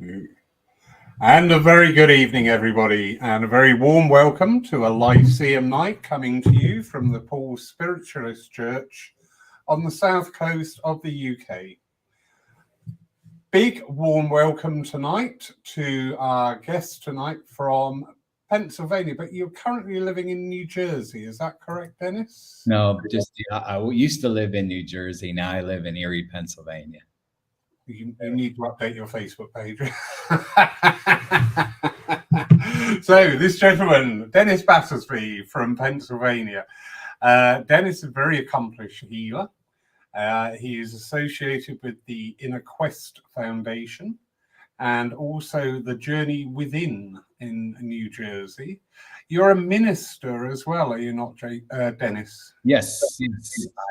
And a very good evening, everybody, and a very warm welcome to a Lyceum night coming to you from the Paul Spiritualist Church on the south coast of the UK. Big warm welcome tonight to our guest tonight from Pennsylvania, but you're currently living in New Jersey. Is that correct, Dennis? No, just I used to live in New Jersey. Now I live in Erie, Pennsylvania. You need to update your Facebook page. So this gentleman, Dennis Battersby from Pennsylvania. Dennis is a very accomplished healer. He is associated with the Inner Quest Foundation and also the Journey Within in New Jersey. You're a minister as well, are you not, Dennis? Yes,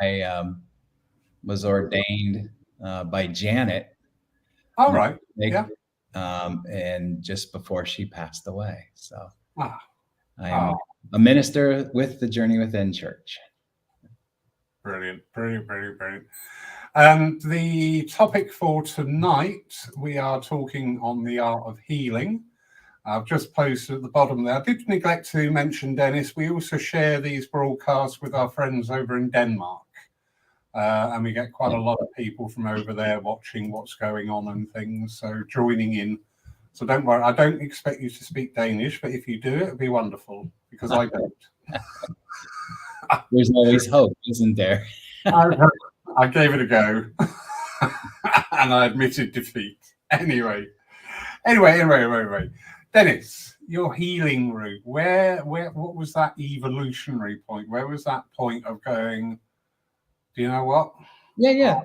I was ordained by Janet. All right. Yeah. And just before she passed away. So I am a minister with the Journey Within Church. Brilliant, brilliant, brilliant, brilliant. And the topic for tonight, we are talking on the art of healing. I've just posted at the bottom there. I did neglect to mention, Dennis, we also share these broadcasts with our friends over in Denmark. And we get quite a lot of people from over there watching what's going on and things, so joining in. So don't worry, I don't expect you to speak Danish, but if you do, it'd be wonderful, because I don't. There's always hope, isn't there? I gave it a go, and I admitted defeat. Anyway. Dennis, your healing route, what was that evolutionary point? Where was that point of going, do you know what? Yeah.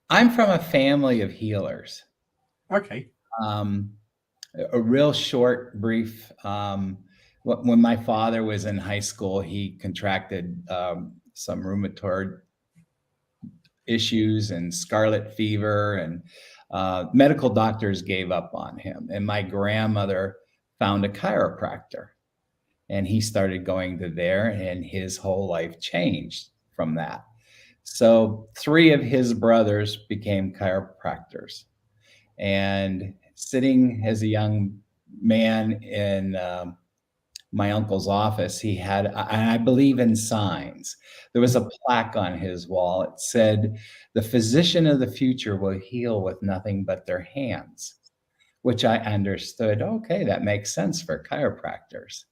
I'm from a family of healers. Okay. A real short, brief. When my father was in high school, he contracted some rheumatoid issues and scarlet fever, and medical doctors gave up on him. And my grandmother found a chiropractor. And he started going to there, and his whole life changed from that. So 3 of his brothers became chiropractors. And sitting as a young man in my uncle's office, he had, I believe in signs. There was a plaque on his wall. It said, "The physician of the future will heal with nothing but their hands," which I understood. Okay, that makes sense for chiropractors.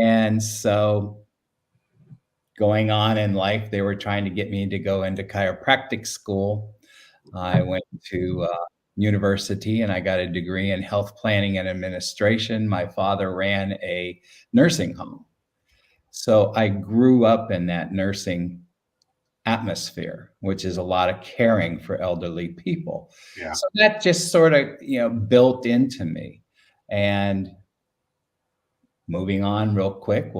And so going on in life, they were trying to get me to go into chiropractic school. I went to university and I got a degree in health planning and administration. My father ran a nursing home. So I grew up in that nursing atmosphere, which is a lot of caring for elderly people. Yeah. So that just sort of, built into me. And moving on real quick,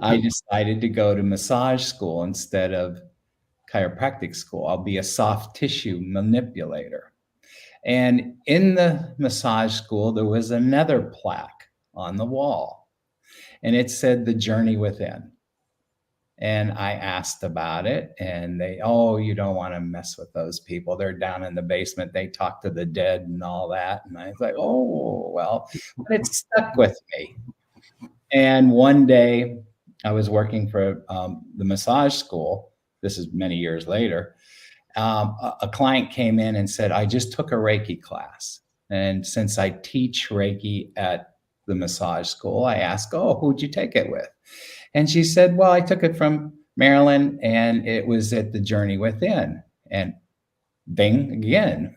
I decided to go to massage school instead of chiropractic school. I'll be a soft tissue manipulator. And in the massage school, there was another plaque on the wall, and it said "The Journey Within." And I asked about it, and you don't want to mess with those people. They're down in the basement. They talk to the dead and all that. And I was like, oh, well, but it stuck with me. And one day I was working for the massage school. This is many years later. A client came in and said, "I just took a Reiki class. And since I teach Reiki at the massage school, I asked, who'd you take it with?" And she said, "Well, I took it from Maryland, and it was at the Journey Within." And bing again,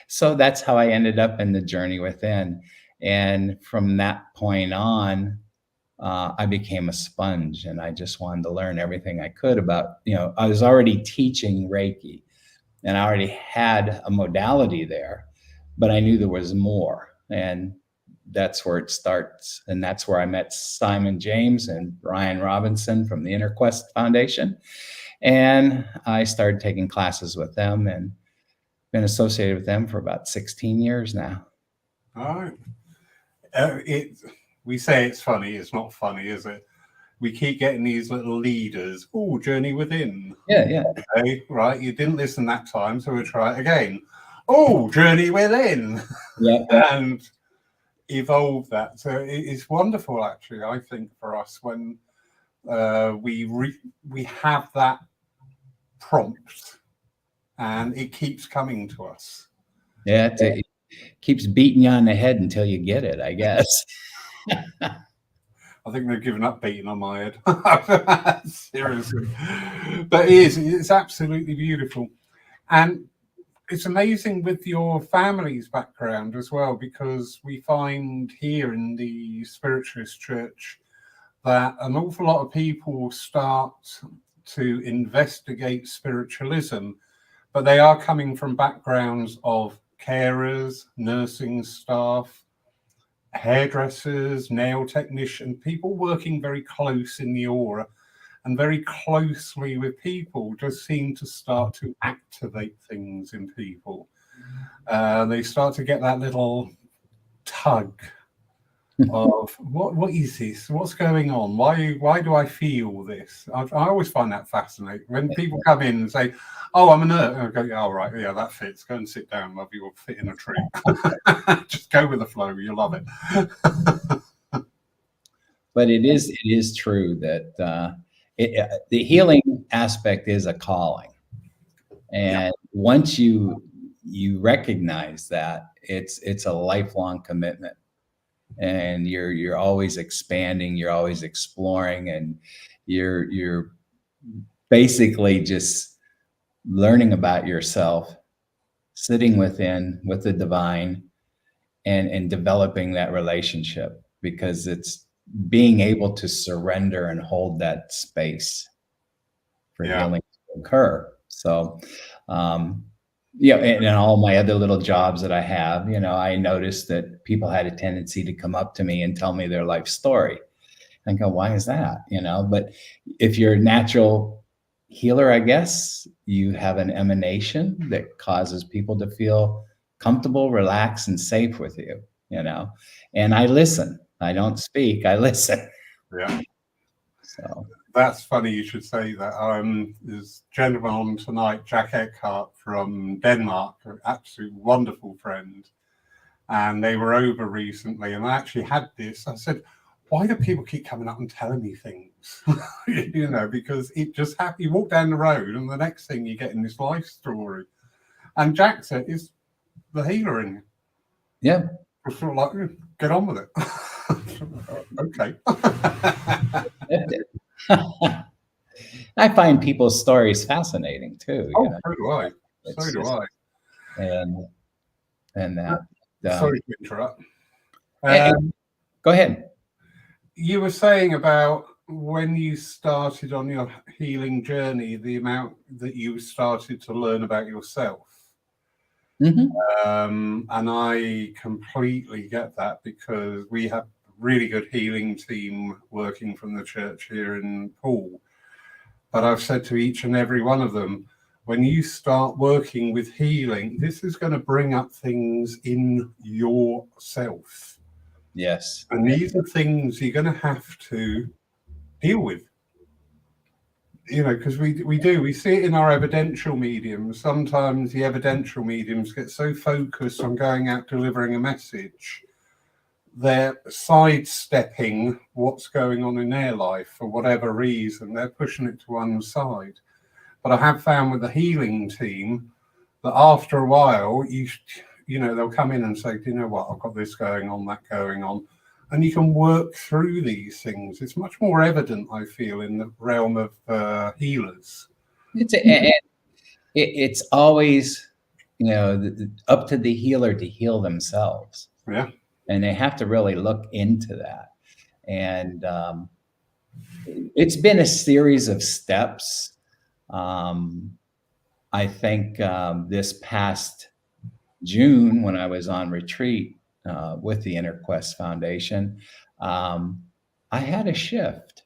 So that's how I ended up in the Journey Within. And from that point on, I became a sponge, and I just wanted to learn everything I could about, I was already teaching Reiki, and I already had a modality there, but I knew there was more. And that's where it starts. And that's where I met Simon James and Brian Robinson from the Inner Quest Foundation. And I started taking classes with them and been associated with them for about 16 years now. All right. We say it's funny. It's not funny, is it? we keep getting these little leaders. Oh, journey within. Yeah. Okay, right. You didn't listen that time, so we'll try it again. Oh, journey within. Yeah. And evolve that. So it's wonderful, actually, I think, for us when we have that prompt and it keeps coming to us. Yeah. It keeps beating you on the head until you get it, I guess. I think they've given up beating on my head. Seriously. But it's absolutely beautiful. And it's amazing with your family's background as well, because we find here in the spiritualist church that an awful lot of people start to investigate spiritualism, but they are coming from backgrounds of carers, nursing staff, hairdressers, nail technician, people working very close in the aura and very closely with people does seem to start to activate things in people. They start to get that little tug of what is this? What's going on? Why do I feel this? I always find that fascinating when people come in and say, "Oh, I'm a nerd." I go, "Oh, right, yeah, that fits. Go and sit down, love. You'll fit in a tree. Just go with the flow. You'll love it." But it is true that the healing aspect is a calling, and once you recognize that, it's a lifelong commitment, and you're always expanding, you're always exploring, and you're basically just learning about yourself, sitting within with the divine, and developing that relationship, because it's being able to surrender and hold that space for healing to occur. So, and all my other little jobs that I have, I noticed that people had a tendency to come up to me and tell me their life story. And go, why is that? But if you're a natural healer, I guess you have an emanation that causes people to feel comfortable, relaxed, and safe with you, and I listen. I don't speak, I listen. Yeah. So that's funny you should say that. There's a gentleman on tonight, Jack Eckhart from Denmark, an absolute wonderful friend. And they were over recently, and I actually had this. I said, why do people keep coming up and telling me things? Because it just happened. You walk down the road, and the next thing you get in this life story. And Jack said, "Is the healer in you?" Yeah. We're sort of like, get on with it. Okay. I find people's stories fascinating too. So do I. So do I. And that. Sorry to interrupt. Go ahead. You were saying about when you started on your healing journey, the amount that you started to learn about yourself. Mm-hmm. And I completely get that, because we have a really good healing team working from the church here in Poole. But I've said to each and every one of them, when you start working with healing, this is going to bring up things in yourself. Yes. And these are things you're going to have to deal with. Because we see it in our evidential mediums. Sometimes the evidential mediums get so focused on going out delivering a message, they're sidestepping what's going on in their life for whatever reason. They're pushing it to one side. But I have found with the healing team that after a while, they'll come in and say, "Do you know what? I've got this going on, that going on." And you can work through these things. It's much more evident, I feel, in the realm of healers. It's always, up to the healer to heal themselves. Yeah. And they have to really look into that. And it's been a series of steps. I think this past June, when I was on retreat with the Inner Quest Foundation, I had a shift.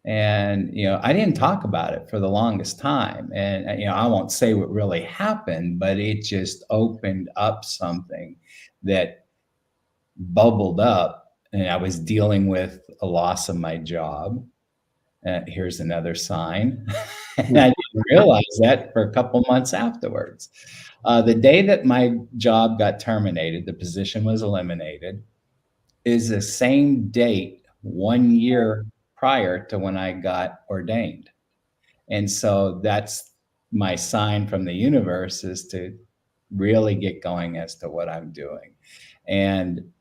And, I didn't talk about it for the longest time. And, I won't say what really happened, but it just opened up something that bubbled up. And I was dealing with a loss of my job. Here's another sign. And I didn't realize that for a couple months afterwards. The day that my job got terminated, the position was eliminated, is the same date 1 year prior to when I got ordained. And so that's my sign from the universe, is to really get going as to what I'm doing. And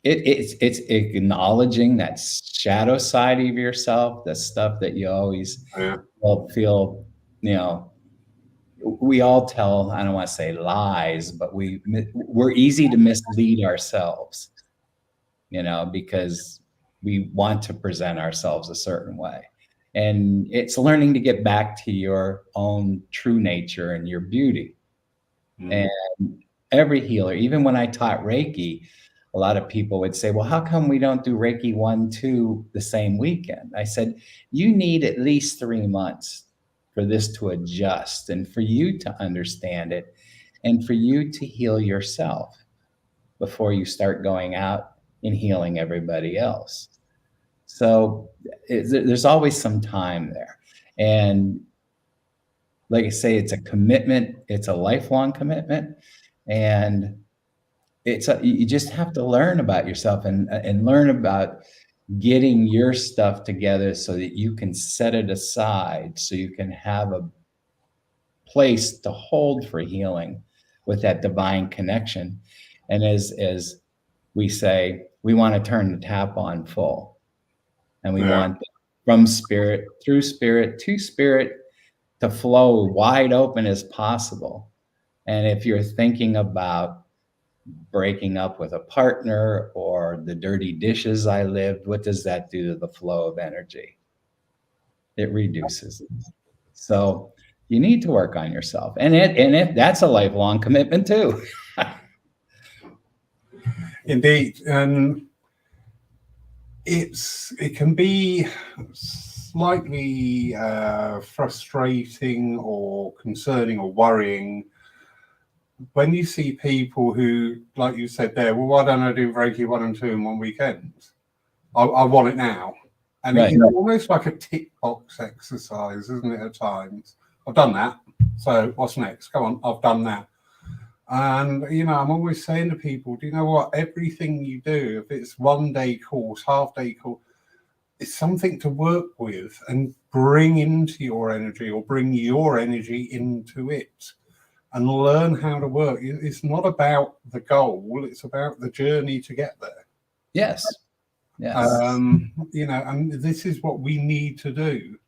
it's acknowledging that shadow side of yourself, the stuff that you always Yeah. feel, you know, we all tell, I don't want to say lies, but we're easy to mislead ourselves, you know, because we want to present ourselves a certain way. And it's learning to get back to your own true nature and your beauty. And every healer, even when I taught Reiki, a lot of people would say, well, how come we don't do Reiki 1, 2 the same weekend? I said, you need at least 3 months for this to adjust and for you to understand it and for you to heal yourself before you start going out and healing everybody else. So there's always some time there. And like I say, it's a commitment. It's a lifelong commitment. And you just have to learn about yourself and learn about getting your stuff together so that you can set it aside, so you can have a place to hold for healing with that divine connection. And as we say, we want to turn the tap on full, and we want from spirit, through spirit, to spirit, to flow wide open as possible. And if you're thinking about breaking up with a partner or the dirty dishes I lived, what does that do to the flow of energy? It reduces it. So you need to work on yourself. And that's a lifelong commitment too. Indeed. And it can be slightly frustrating or concerning or worrying when you see people who, like you said there, well, why don't I do Reiki 1 and 2 in one weekend? I want it now. And Right. it's almost like a tick box exercise, isn't it, at times? I've done that. So what's next? Come on, I've done that. And, you know, I'm always saying to people, do you know what? Everything you do, if it's 1 day course, half-day course, it's something to work with and bring into your energy, or bring your energy into it, and learn how to work. It's not about the goal, it's about the journey to get there. Yes. Yes. You know, and this is what we need to do.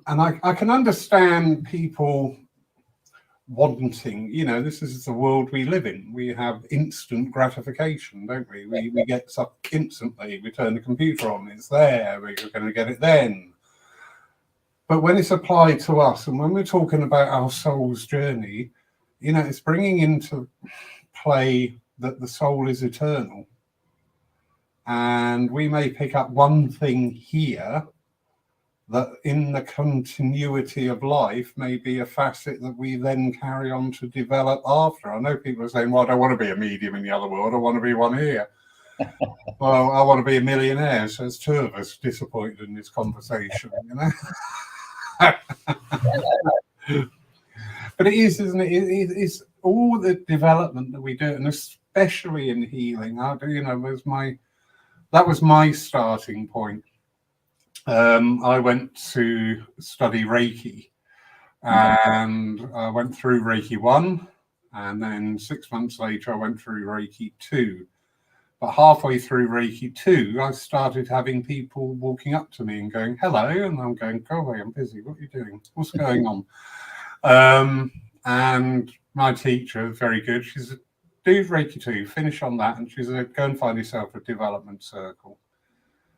And I can understand people wanting, you know, this is the world we live in. We have instant gratification, don't we? We get stuff instantly. We turn the computer on, it's there, we're going to get it then. But when it's applied to us, and when we're talking about our soul's journey, you know, it's bringing into play that the soul is eternal. And we may pick up one thing here that in the continuity of life may be a facet that we then carry on to develop after. I know people are saying, well, I don't want to be a medium in the other world, I want to be one here. Well, I want to be a millionaire, so there's 2 of us disappointed in this conversation, you know. But it is, isn't it? It's all the development that we do, and especially in healing. You know, that was my starting point. I went to study Reiki, and I went through Reiki 1, and then 6 months later I went through Reiki 2. But halfway through Reiki 2, I started having people walking up to me and going, hello, and I'm going, go away, I'm busy, what are you doing? What's going on? And my teacher, very good, she said, do Reiki 2, finish on that, and she said, go and find yourself a development circle.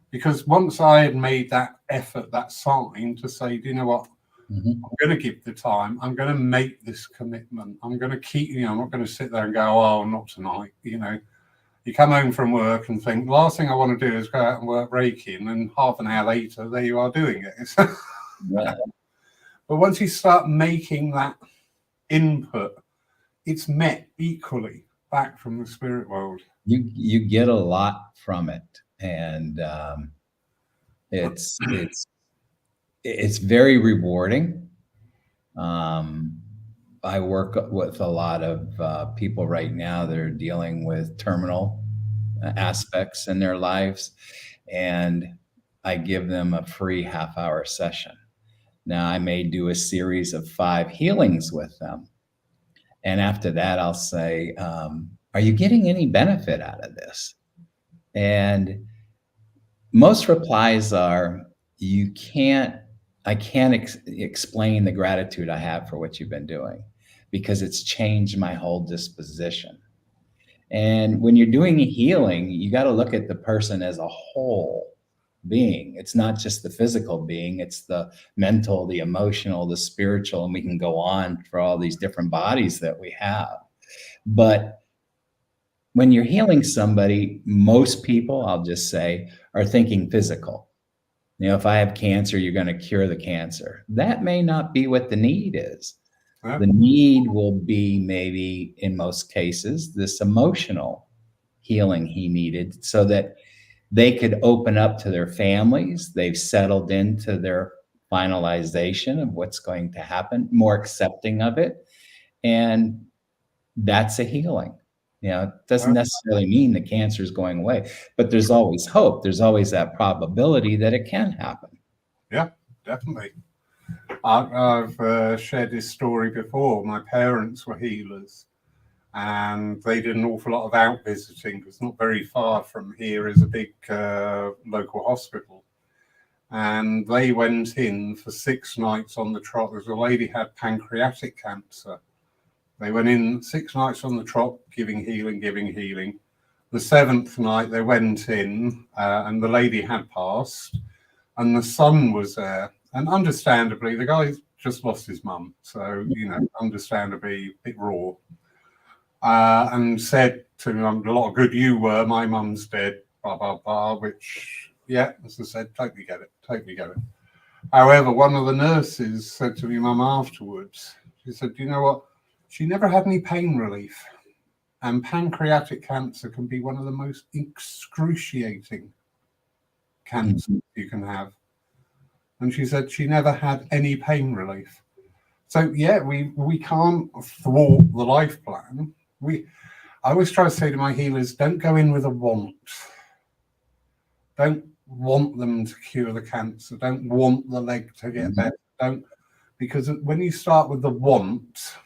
Because once I had made that effort, that sign to say, do you know what, I'm going to give the time, I'm going to make this commitment, I'm going to keep, you know, I'm not going to sit there and go, oh, not tonight, you know. You come home from work and think, last thing I want to do is go out and work Reiki, and then half an hour later, there you are doing it. Yeah. But once you start making that input, it's met equally back from the spirit world. You get a lot from it. And It's very rewarding. I work with a lot of people right now that are dealing with terminal aspects in their lives, and I give them a free half-hour session. Now, I may do a series of 5 healings with them, and after that, I'll say, "Are you getting any benefit out of this?" And most replies are, "You can't I can't explain the gratitude I have for what you've been doing because it's changed my whole disposition." And when you're doing healing, you got to look at the person as a whole being. It's not just the physical being, it's the mental, the emotional, the spiritual, and we can go on for all these different bodies that we have. But when you're healing somebody, most people, I'll just say, are thinking physical. If I have cancer, you're going to cure the cancer. That may not be what the need is. Yeah. The need will be, maybe in most cases, this emotional healing he needed so that they could open up to their families. They've settled into their finalization of what's going to happen, more accepting of it. And that's a healing. It doesn't necessarily mean the cancer is going away, but there's always hope. There's always that probability that it can happen. Yeah, definitely. I've shared this story before. My parents were healers, and they did an awful lot of out visiting because not very far from here is a big local hospital. And they went in for 6 nights on the trot. There was a lady had pancreatic cancer. They went in 6 nights on the trot, giving healing. The 7th night they went in, and the lady had passed, and the son was there. And understandably, the guy just lost his mum, so understandably a bit raw. And said to me, "A lot of good you were. My mum's dead." Blah blah blah. Which, yeah, as I said, totally get it. However, one of the nurses said to me, "Mum," afterwards, she said, "You know what? She never had any pain relief. And pancreatic cancer can be one of the most excruciating cancers you can have." And she said she never had any pain relief. So, yeah, we can't thwart the life plan. I always try to say to my healers, don't go in with a want. Don't want them to cure the cancer. Don't want the leg to get better. Because when you start with the want,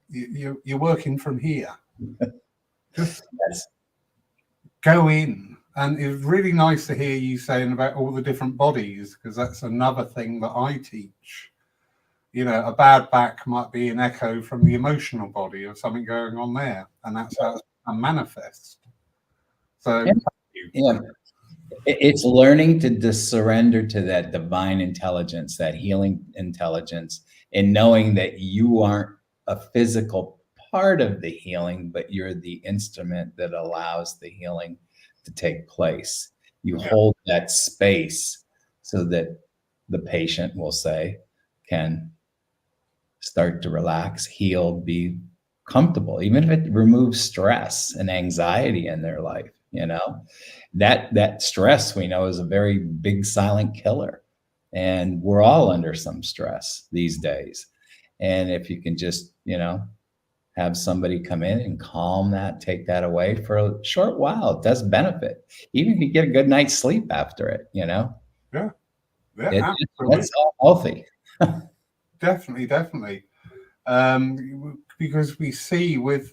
you're working from here. Just go in. And it's really nice to hear you saying about all the different bodies, because that's another thing that I teach. A bad back might be an echo from the emotional body of something going on there, and that's how it's manifest. So, yeah, it's learning to surrender to that divine intelligence, that healing intelligence, and knowing that you aren't a physical part of the healing, but you're the instrument that allows the healing to take place. You hold that space so that the patient, will say, can start to relax, heal, be comfortable, even if it removes stress and anxiety in their life. That stress, we know, is a very big silent killer, and we're all under some stress these days. And if you can just have somebody come in and calm that, take that away for a short while, it does benefit. Even if you get a good night's sleep after it, Yeah, it's all healthy. Definitely. Because we see with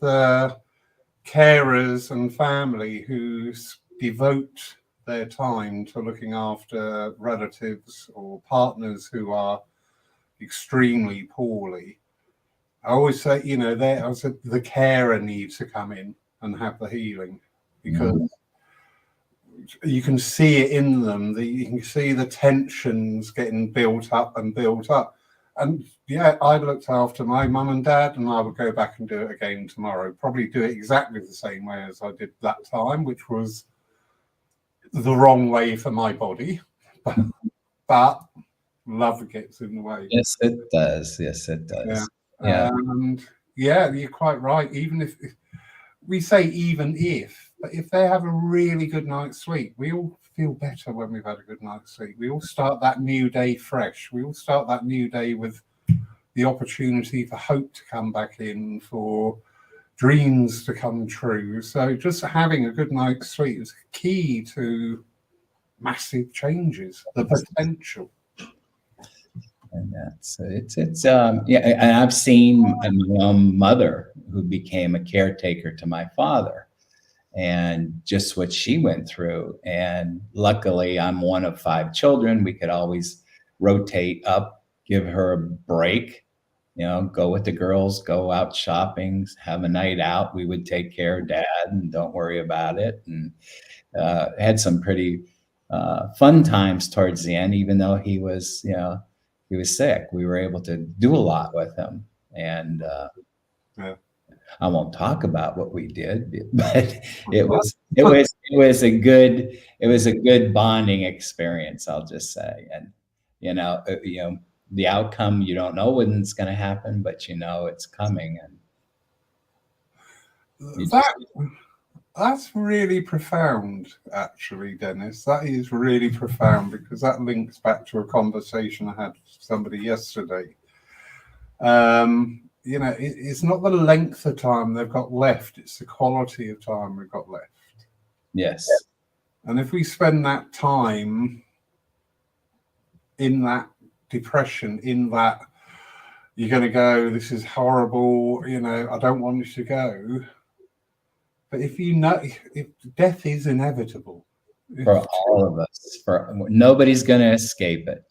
carers and family who devote their time to looking after relatives or partners who are extremely poorly. I always say, the carer needs to come in and have the healing, because you can see it in them. You can see the tensions getting built up. And yeah, I looked after my mum and dad, and I would go back and do it again tomorrow. Probably do it exactly the same way as I did that time, which was the wrong way for my body. But love gets in the way. Yes, it does. Yes, it does. Yeah. And yeah, you're quite right. Even if we say even if, but if they have a really good night's sleep, we all feel better when we've had a good night's sleep. We all start that new day fresh. We all start that new day with the opportunity for hope to come back in, for dreams to come true. So just having a good night's sleep is key to massive changes, the potential. And that's yeah. And I've seen my own mother who became a caretaker to my father, and just what she went through. And luckily, I'm one of 5 children. We could always rotate up, give her a break, go with the girls, go out shopping, have a night out. We would take care of dad and don't worry about it. And had some pretty fun times towards the end, even though he was sick. We were able to do a lot with him. And Yeah. I won't talk about what we did, but it was a good bonding experience, I'll just say. And the outcome, you don't know when it's going to happen, but it's coming. And that's really profound, actually, Dennis. That is really profound, because that links back to a conversation I had with somebody yesterday. It's not the length of time they've got left, it's the quality of time we've got left. Yes. And if we spend that time in that depression, in that you're going to go, this is horrible, I don't want you to go. But if death is inevitable. For all of us, nobody's going to escape it.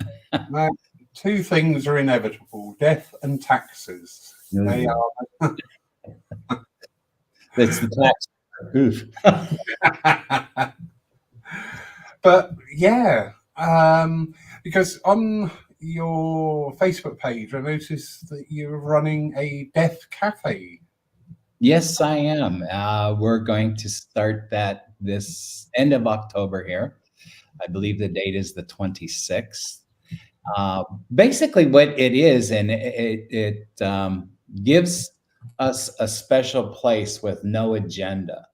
No, 2 things are inevitable: death and taxes. Mm-hmm. They are. That's the tax. But yeah, because on your Facebook page, I noticed that you're running a death cafe. Yes, I am. We're going to start that this end of October here. I believe the date is the 26th. Basically what it is, and it gives us a special place with no agenda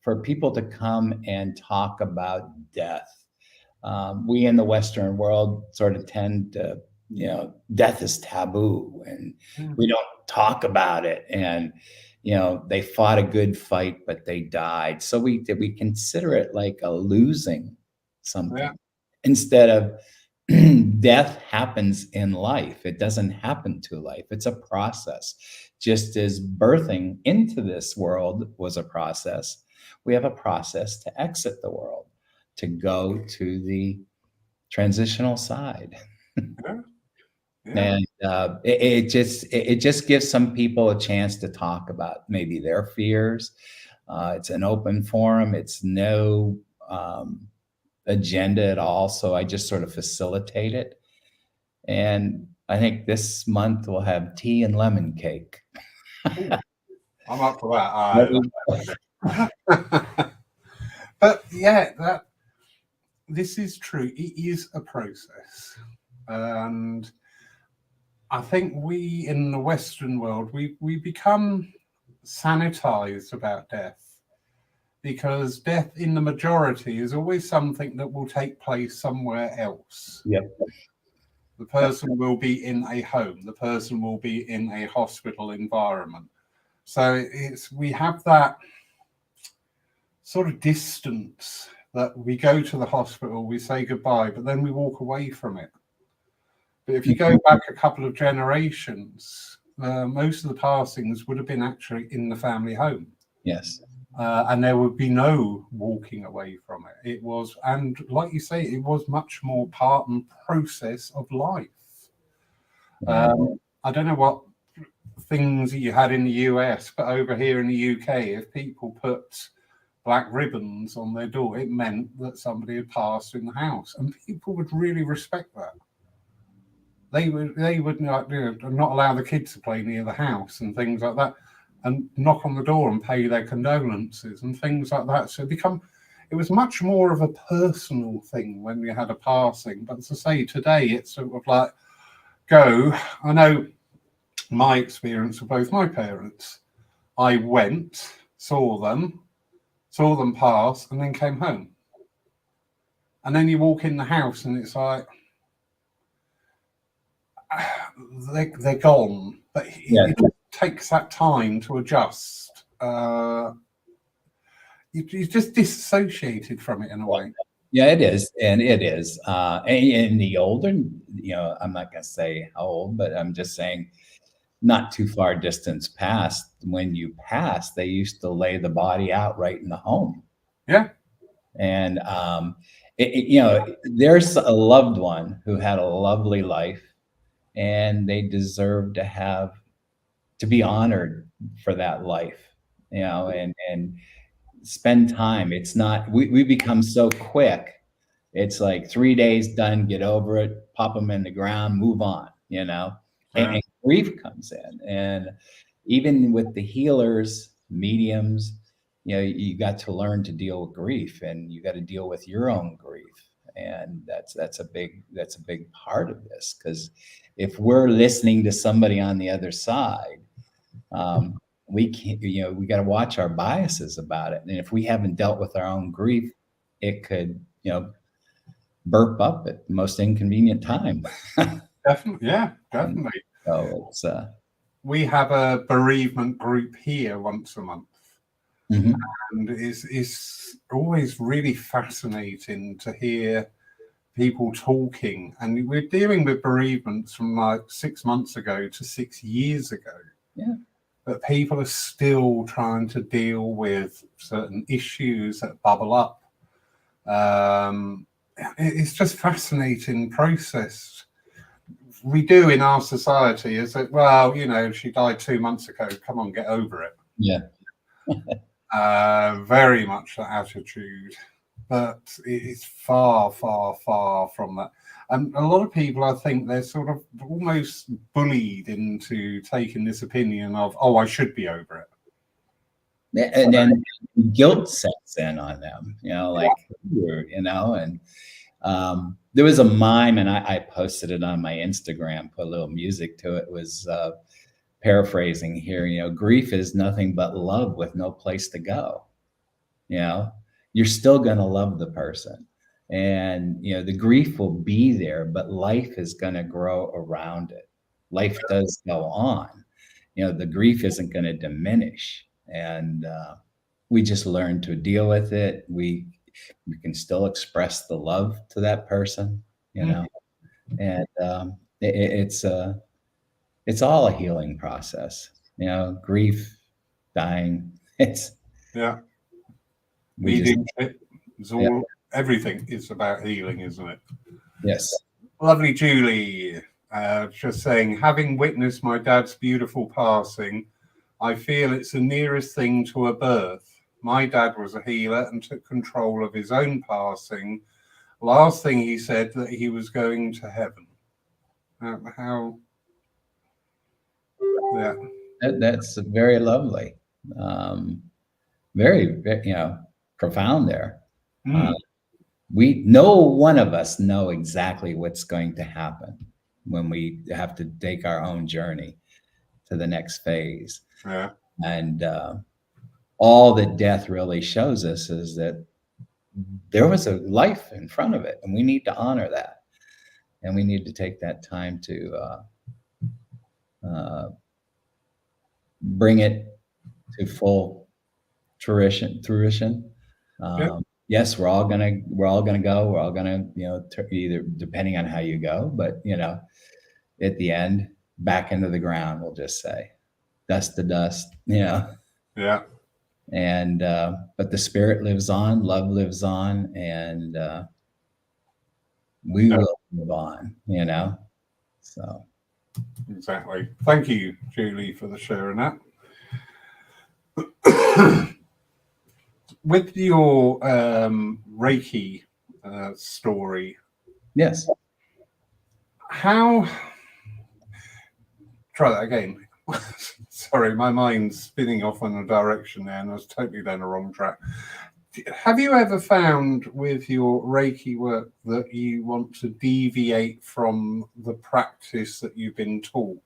for people to come and talk about death. We in the Western world sort of tend to, death is taboo and we don't talk about it. And, they fought a good fight, but they died. So we consider it like a losing something. Yeah. Instead of death happens in life. It doesn't happen to life. It's a process. Just as birthing into this world was a process, we have a process to exit the world, to go to the transitional side. Yeah. Yeah. And it just gives some people a chance to talk about maybe their fears. It's an open forum. It's no agenda at all. So I just sort of facilitate it. And I think this month we'll have tea and lemon cake. I'm up for that. But yeah, this is true. It is a process. And I think we in the Western world, we become sanitized about death, because death in the majority is always something that will take place somewhere else. Yep. The person will be in a home. The person will be in a hospital environment. So we have that sort of distance that we go to the hospital, we say goodbye, but then we walk away from it. But if you go back a couple of generations, most of the passings would have been actually in the family home. Yes. And there would be no walking away from it. It was, and like you say, it was much more part and process of life. I don't know what things you had in the US, but over here in the UK, if people put black ribbons on their door, it meant that somebody had passed in the house, and people would really respect that. They would not allow the kids to play near the house and things like that, and knock on the door and pay their condolences and things like that. So it was much more of a personal thing when we had a passing. But to say today, it's sort of like, I know my experience of both my parents. I went, saw them pass, and then came home. And then you walk in the house, and it's like they're gone. But it takes that time to adjust. You're just disassociated from it in a way. Yeah, it is, and it is. And the older, I'm not going to say how old, but I'm just saying, not too far distance past, when you pass, they used to lay the body out right in the home. Yeah. And there's a loved one who had a lovely life, and they deserve to be honored for that life, and spend time. It's not, we become so quick. It's like 3 days done, get over it, pop them in the ground, move on, and grief comes in. And even with the healers, mediums, you got to learn to deal with grief, and you got to deal with your own grief. And that's a big part of this, because if we're listening to somebody on the other side, we can't, we got to watch our biases about it. And if we haven't dealt with our own grief, it could, burp up at the most inconvenient time. Definitely. Yeah, definitely. So it's, we have a bereavement group here once a month. Mm-hmm. And it's always really fascinating to hear people talking. And we're dealing with bereavements from like 6 months ago to 6 years ago. Yeah. But people are still trying to deal with certain issues that bubble up. It's just fascinating process. We do in our society is that, well, she died 2 months ago. Come on, get over it. Yeah. Very much that attitude. But it's far, far, far from that. And a lot of people, I think, they're sort of almost bullied into taking this opinion of, oh, I should be over it. Yeah, and then guilt sets in on them, and there was a mime, and I posted it on my Instagram, put a little music to it. It was paraphrasing here, grief is nothing but love with no place to go. You're still going to love the person, and the grief will be there, but life is going to grow around it. Life does go on. The grief isn't going to diminish, and we just learn to deal with it. We can still express the love to that person, and it's all a healing process. Grief, dying. Everything is about healing, isn't it? Yes. Lovely Julie, just saying, having witnessed my dad's beautiful passing, I feel it's the nearest thing to a birth. My dad was a healer and took control of his own passing. Last thing he said, that he was going to heaven. That's very lovely. Very, profound there. No one of us know exactly what's going to happen when we have to take our own journey to the next phase. Yeah. And all that death really shows us is that there was a life in front of it, and we need to honor that. And we need to take that time to bring it to full fruition. Yes, we're all gonna go. We're all gonna, either, depending on how you go, but at the end, back into the ground. We'll just say, dust to dust. Yeah. And but the spirit lives on, love lives on, and we will move on. So exactly. Thank you, Julie, for the sharing that. With your Reiki story, yes. Try that again. Sorry, my mind's spinning off in a direction there, and I was totally down the wrong track. Have you ever found with your Reiki work that you want to deviate from the practice that you've been taught?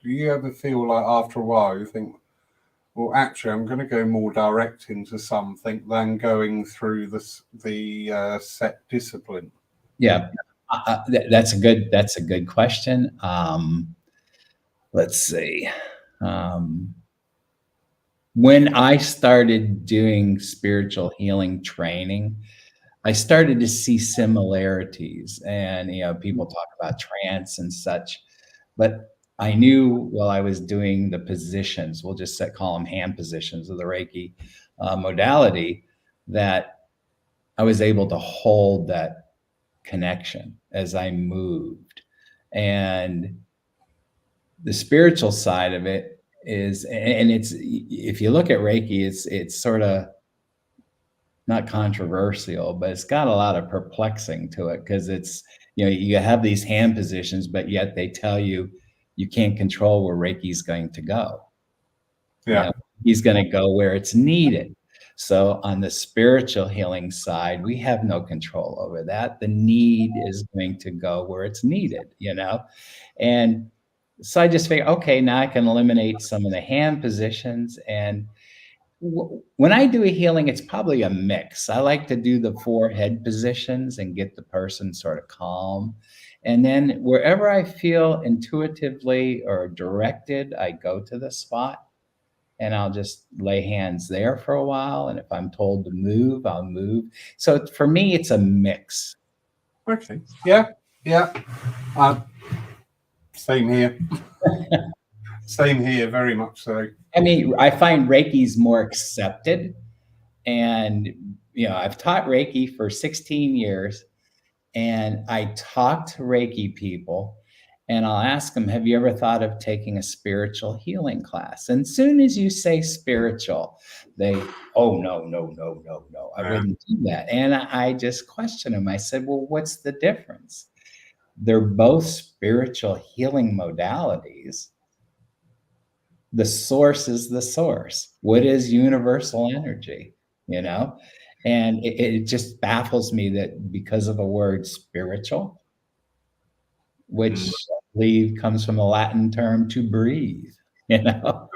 Do you ever feel like after a while you think, Well, actually, I'm going to go more direct into something than going through the set discipline. Yeah, that's a good question. Let's see. When I started doing spiritual healing training, I started to see similarities, and people talk about trance and such, but I knew while I was doing the positions, we'll just call them hand positions of the Reiki modality, that I was able to hold that connection as I moved. And the spiritual side of it is, and it's, if you look at Reiki, it's sort of not controversial, but it's got a lot of perplexing to it, because it's, you have these hand positions, but yet they tell you you can't control where Reiki's going to go. Yeah. He's going to go where it's needed. So on the spiritual healing side, we have no control over that. The need is going to go where it's needed, and so I just figured, okay, now I can eliminate some of the hand positions. And when I do a healing, it's probably a mix. I like to do the 4 head positions and get the person sort of calm. And then wherever I feel intuitively or directed, I go to the spot and I'll just lay hands there for a while. And if I'm told to move, I'll move. So for me, it's a mix. Okay. Yeah. Yeah. Same here. Same here, very much so. I mean, I find Reiki's more accepted. And, I've taught Reiki for 16 years. And I talk to Reiki people and I'll ask them, have you ever thought of taking a spiritual healing class? And as soon as you say spiritual, they, oh, no, no, no, no, no, I wouldn't do that. And I just question them. I said, well, what's the difference? They're both spiritual healing modalities. The source is the source. What is universal energy? And it just baffles me that because of the word spiritual, which I believe comes from the Latin term to breathe, the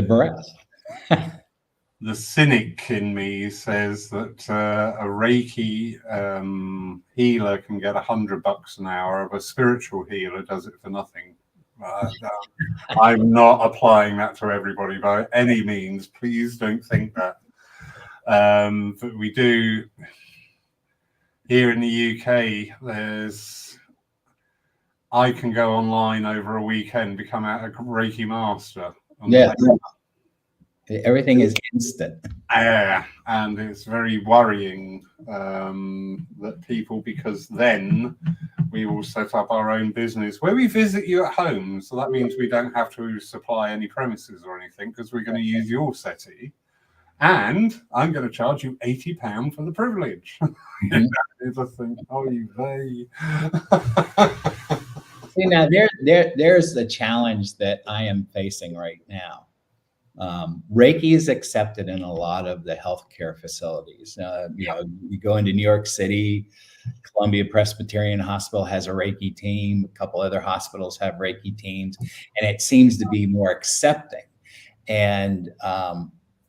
breath. The cynic in me says that a Reiki healer can get $100 an hour, but a spiritual healer does it for nothing. I'm not applying that to everybody by any means. Please don't think that. But we do here in the UK. I can go online over a weekend, become a Reiki master. Yeah. Everything is instant. Yeah, and it's very worrying that people, because then we will set up our own business where we visit you at home. So that means we don't have to supply any premises or anything, because we're going to use your settee. And I'm going to charge you £80 for the privilege. Mm-hmm. It's a thing. Oh, you they. See, now there's the challenge that I am facing right now. Reiki is accepted in a lot of the healthcare facilities. You go into New York City, Columbia Presbyterian Hospital has a Reiki team. A couple other hospitals have Reiki teams, and it seems to be more accepting. And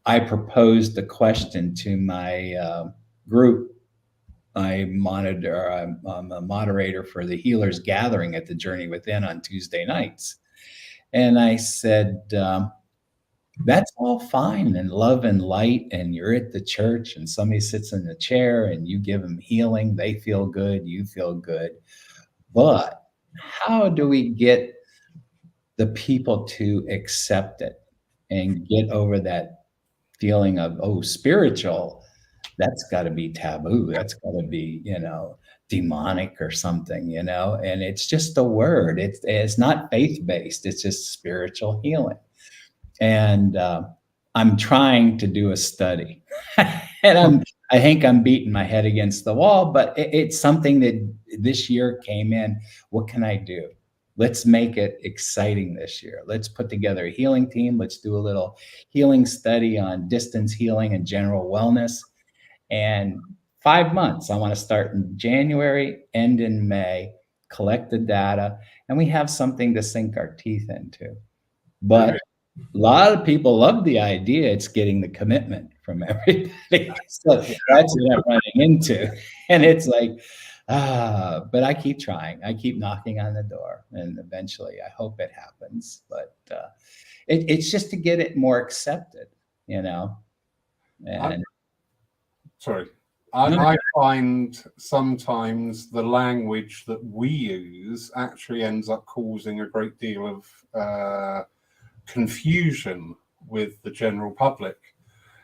I proposed the question to my group. I'm a moderator for the Healers Gathering at the Journey Within on Tuesday nights. And I said, that's all fine and love and light, and you're at the church and somebody sits in the chair and you give them healing, they feel good, you feel good. But how do we get the people to accept it and get over that feeling of, oh, spiritual, that's got to be taboo, that's got to be, demonic or something, and it's just a word. It's not faith-based, it's just spiritual healing. And I'm trying to do a study, and I think I'm beating my head against the wall, but it's something that this year came in. What can I do? Let's make it exciting this year. Let's put together a healing team. Let's do a little healing study on distance healing and general wellness. And 5 months, I want to start in January, end in May, collect the data, and we have something to sink our teeth into. But a lot of people love the idea. It's getting the commitment from everybody. So that's what I'm running into. And it's like, but I keep trying. I keep knocking on the door, and eventually I hope it happens. But it's just to get it more accepted, you know. And Sorry. no, I find sometimes the language that we use actually ends up causing a great deal of confusion with the general public.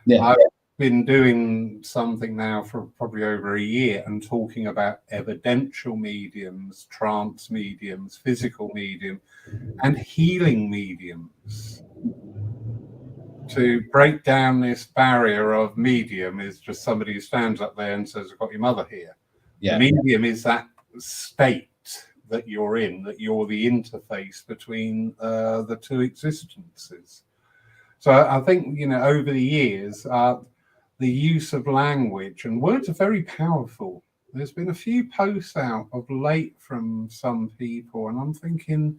yeah, I've been doing something now for probably over a year and talking about evidential mediums, trance mediums, physical medium, and healing mediums. To break down this barrier of medium is just somebody who stands up there and says, I've got your mother here. yeah, The medium is that state that you're in, that you're the interface between the two existences. So I think, over the years, the use of language and words are very powerful. There's been a few posts out of late from some people, and I'm thinking,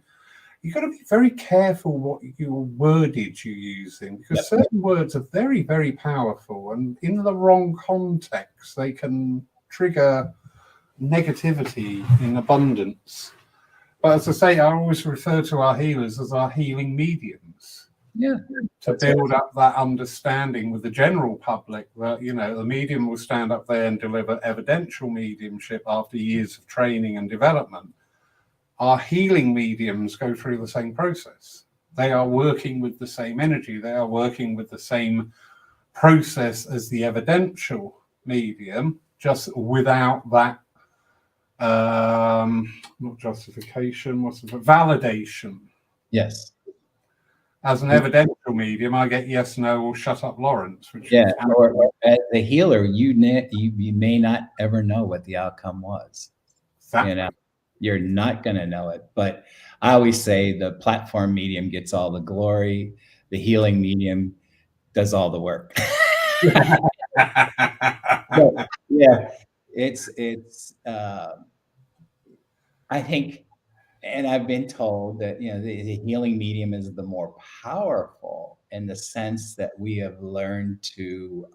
you've got to be very careful what your wordage you're using, because certain words are very, very powerful, and in the wrong context, they can trigger negativity in abundance. But as I say, I always refer to our healers as our healing mediums. yeah. To build up that understanding with the general public that, the medium will stand up there and deliver evidential mediumship after years of training and development. Our healing mediums go through the same process. They are working with the same energy. They are working with the same process as the evidential medium, just without that, not justification, validation. Yes. As an evidential medium, I get yes, no, or shut up, Lawrence. Which or as the healer, you may not ever know what the outcome was. exactly. You're not going to know it. But I always say the platform medium gets all the glory. The healing medium does all the work. But, yeah, it's I think, and I've been told that, the healing medium is the more powerful in the sense that we have learned to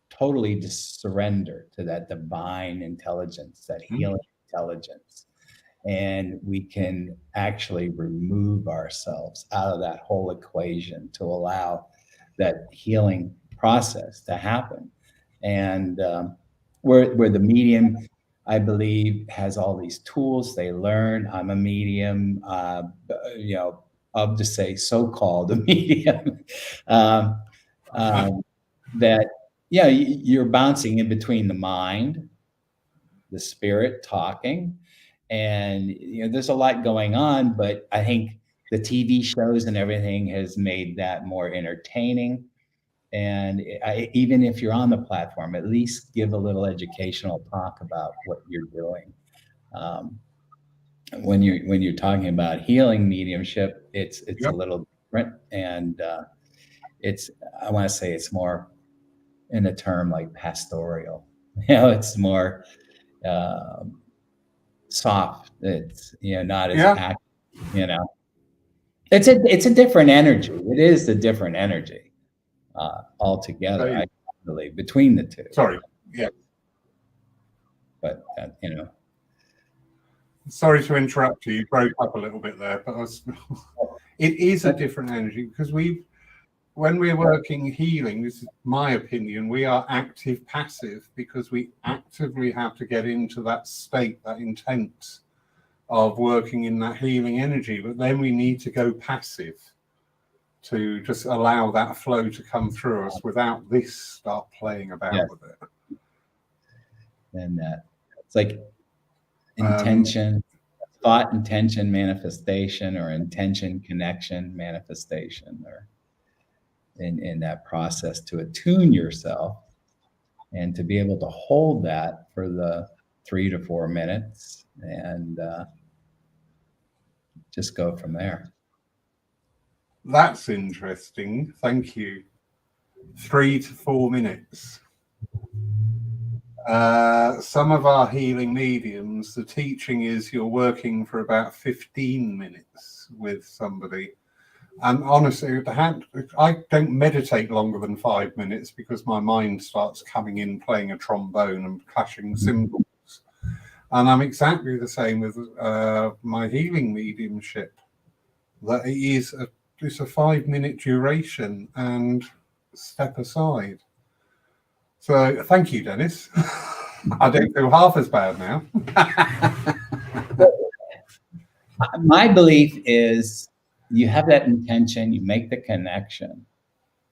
totally just surrender to that divine intelligence, that healing intelligence. And we can actually remove ourselves out of that whole equation to allow that healing process to happen. And where the medium, I believe, has all these tools they learn. I'm a medium, I'll just say so-called a medium. That, you're bouncing in between the mind, the spirit talking, and there's a lot going on, but I think the TV shows and everything has made that more entertaining. And even if you're on the platform, at least give a little educational talk about what you're doing. When you're talking about healing mediumship, it's a little different, and I want to say it's more in a term like pastoral. It's more soft. It's not as active. It's a different energy. It is a different energy altogether. I believe between the two. Sorry, yeah. But sorry to interrupt you. You broke up a little bit there, but it is a different energy because when we're working healing, this is my opinion, we are active passive because we actively have to get into that state, that intent of working in that healing energy. But then we need to go passive to just allow that flow to come through us without this start playing about with it. And it's like intention, thought, intention, manifestation, or intention, connection, manifestation, or in that process to attune yourself and to be able to hold that for the 3 to 4 minutes and just go from there. That's interesting. Thank you. 3 to 4 minutes. Some of our healing mediums, the teaching is you're working for about 15 minutes with somebody. And honestly, I don't meditate longer than 5 minutes because my mind starts coming in playing a trombone and clashing cymbals. And I'm exactly the same with my healing mediumship. That it's a 5 minute duration and step aside. So thank you, Dennis. I don't feel half as bad now. My belief is you have that intention, you make the connection,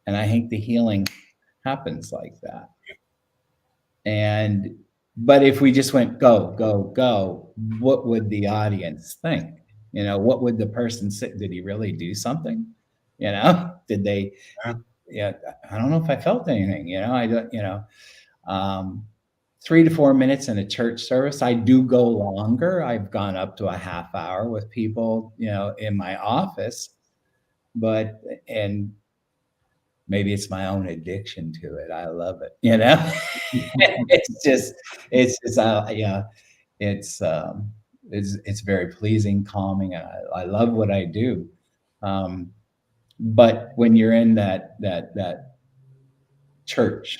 and I think the healing happens like that. But if we just went go, go, go, what would the audience think? You know, what would the person say? Did he really do something? You know, did they? Yeah, I don't know if I felt anything. You know, I don't. You know, 3 to 4 minutes in a church service. I do go longer. I've gone up to a half hour with people, you know, in my office, and maybe it's my own addiction to it. I love it, you know. it's just, yeah, it's very pleasing, calming, and I love what I do. But when you're in that church,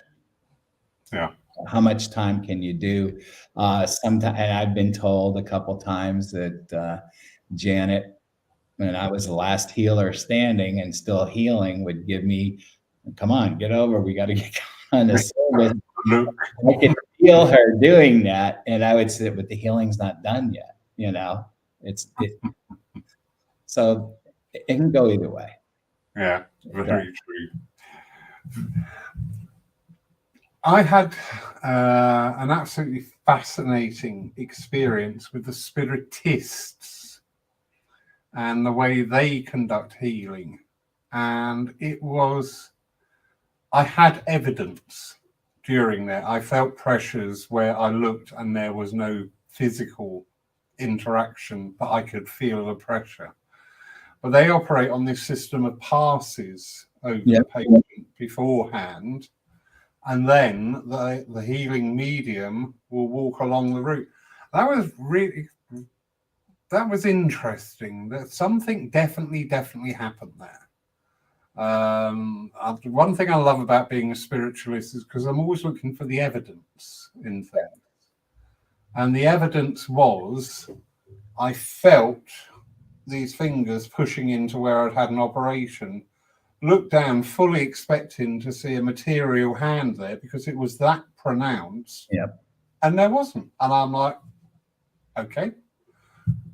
Yeah. how much time can you do? Sometimes, and I've been told a couple times that Janet, when I was the last healer standing and still healing, would give me, "Come on, get over. We got to get on the service." I could feel her doing that, and I would say, "But the healing's not done yet." You know, so it can go either way. Yeah, very true. I had an absolutely fascinating experience with the spiritists and the way they conduct healing. And I had evidence during that. I felt pressures where I looked and there was no physical interaction, but I could feel the pressure. But they operate on this system of passes over the patient beforehand. And then the healing medium will walk along the route. That was interesting. That something definitely happened there. One thing I love about being a spiritualist is because I'm always looking for the evidence in things. And the evidence was, I felt these fingers pushing into where I'd had an operation, looked down fully expecting to see a material hand there because it was that pronounced. Yep. And there wasn't. And I'm like, okay.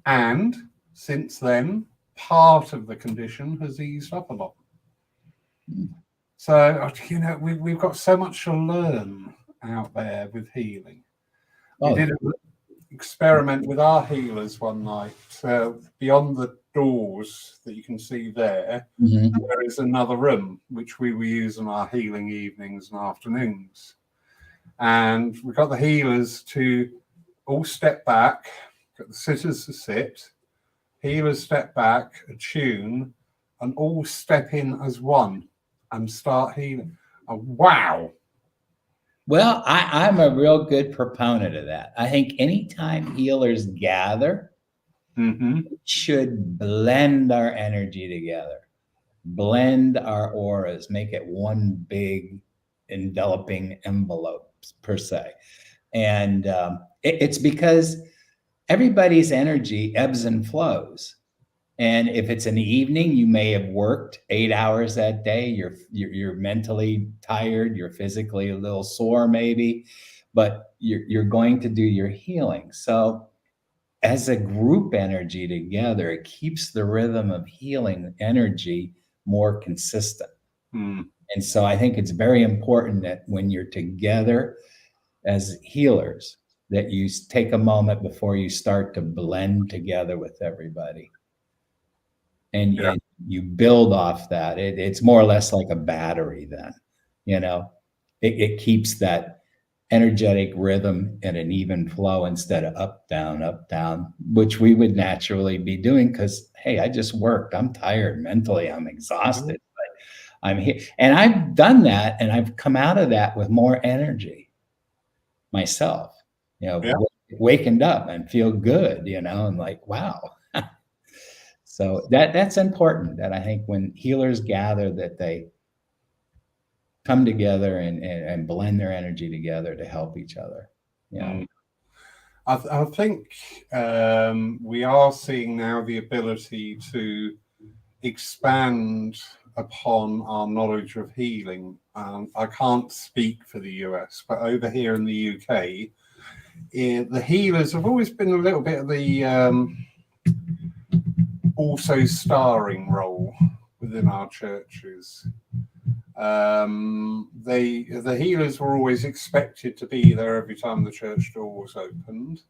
And since then, part of the condition has eased up a lot. So, you know, we've got so much to learn out there with healing. We did an experiment with our healers one night. Beyond the doors that you can see there, there is another room which we were using our healing evenings and afternoons. And we got the healers to all step back, got the sitters to sit, healers step back, attune, and all step in as one and start healing. Oh, wow. Well, I'm a real good proponent of that. I think anytime healers gather, it should blend our energy together, blend our auras, make it one big enveloping envelope per se. And it's because everybody's energy ebbs and flows. And if it's an evening, you may have worked 8 hours that day. You're mentally tired. You're physically a little sore, maybe, but you're going to do your healing. So, as a group energy together, it keeps the rhythm of healing energy more consistent. And so, I think it's very important that when you're together as healers, that you take a moment before you start to blend together with everybody. And you build off that. It's more or less like a battery then, you know, it keeps that energetic rhythm in an even flow instead of up, down, which we would naturally be doing because, hey, I just worked. I'm tired mentally. I'm exhausted. But I'm here. And I've done that and I've come out of that with more energy myself, you know, waking up and feel good, you know, and like, wow. So that's important, that I think when healers gather, that they come together and blend their energy together to help each other. You know? I think we are seeing now the ability to expand upon our knowledge of healing. I can't speak for the US, but over here in the UK, the healers have always been a little bit of the also starring role within our churches. The healers were always expected to be there every time the church door was opened.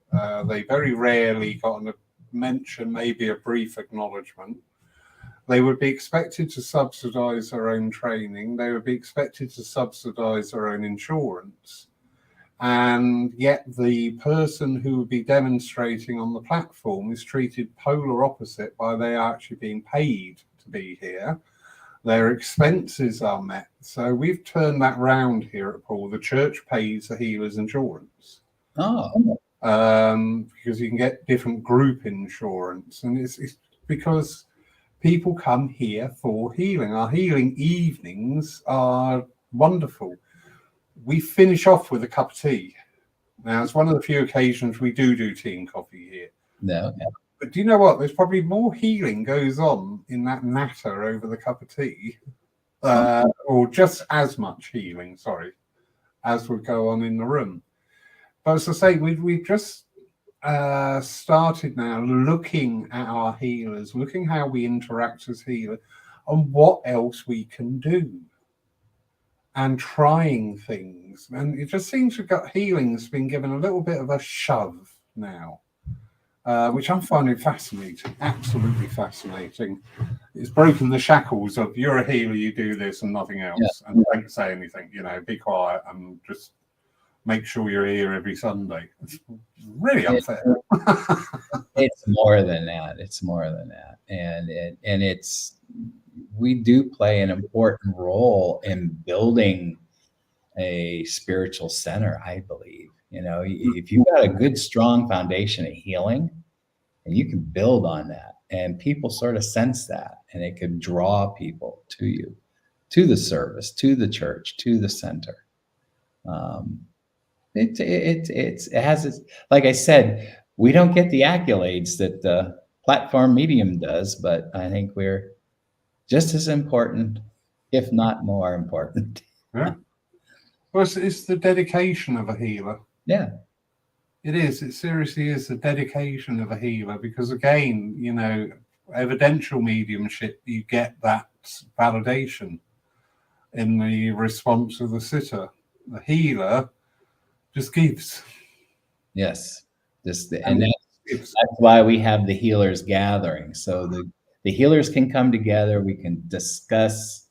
They very rarely got a mention, maybe a brief acknowledgement. They would be expected to subsidize their own training. They would be expected to subsidize their own insurance. And yet the person who would be demonstrating on the platform is treated polar opposite by they actually being paid to be here. Their expenses are met. So we've turned that round here at Paul. The church pays the healer's insurance. Because you can get different group insurance. And it's because people come here for healing. Our healing evenings are wonderful. We finish off with a cup of tea. Now, it's one of the few occasions we do tea and coffee here. No. But do you know what? There's probably more healing goes on in that natter over the cup of tea, or just as much healing, as would go on in the room. But as I say, we've just started now looking at our healers, looking how we interact as healers, and what else we can do, and trying things. And it just seems to got healing's been given a little bit of a shove now. Which I'm finding fascinating, absolutely fascinating. It's broken the shackles of you're a healer, you do this and nothing else, and don't say anything, be quiet and just make sure you're here every Sunday. It's really unfair. It's more than that. It's more than that. And we do play an important role in building a spiritual center, I believe. If you've got a good, strong foundation of healing, and you can build on that, and people sort of sense that, and it could draw people to you, to the service, to the church, to the center. It has its, like I said, we don't get the accolades that the platform medium does, but I think we're just as important, if not more important. Yeah. Well, it's the dedication of a healer. Yeah. It is. It seriously is the dedication of a healer, because again, evidential mediumship, you get that validation in the response of the sitter. The healer just gives. Yes. And that's why we have the healers gathering. So the healers can come together. We can discuss